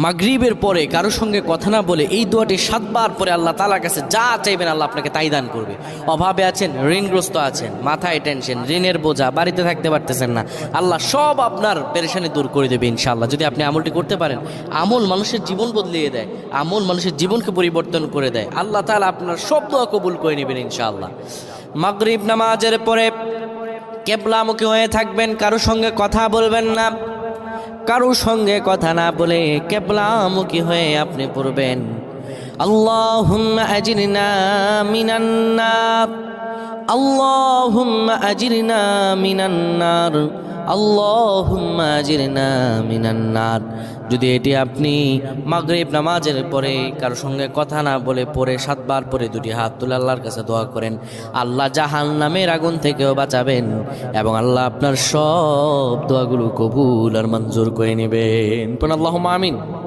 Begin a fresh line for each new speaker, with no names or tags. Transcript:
মাগরিবের পরে কারো সঙ্গে কথা না বলে এই দোয়াটি 7 বার পরে আল্লাহ তাআলার কাছে যা চাইবেন আল্লাহ আপনাকে তাই দান করবে। অভাবে আছেন, ঋণগ্রস্ত আছেন, মাথায় টেনশন, ঋণের বোঝা, বাড়িতে থাকতে পারতেছেন না, আল্লাহ সব আপনার পেরেশানি দূর করে দেবে ইনশাআল্লাহ। যদি আপনি আমলটি করতে পারেন, আমল মানুষের জীবন বদলিয়ে দেয়, আমল মানুষের জীবনকে পরিবর্তন করে দেয়। আল্লাহ তাআলা আপনার সব দোয়া কবুল করে নেবেন ইনশাআল্লাহ। মাগরিব নামাজের পরে কিবলামুখী হয়ে থাকবেন, কারো সঙ্গে কথা বলবেন না, কারো সঙ্গে কথা না বলে কিবলামুখী হয়ে আপনি পড়বেন আল্লাহুম্মা আজিরনা মিনান নার, আল্লাহুম্মা আজিরনা মিনান নার, আল্লাহুম্মা আজিরনা মিনান নার। যদি এটি আপনি মাগরিব নামাজের পরে কারো সঙ্গে কথা না বলে পড়ে 7 বার পরে দুটি হাত তুলে আল্লাহর কাছে দোয়া করেন, আল্লাহ জাহান্নামের আগুন থেকেও বাঁচাবেন এবং আল্লাহ আপনার সব দোয়াগুলো কবুল আর মঞ্জুর করে নেবেন। আল্লাহুম্মা আমিন।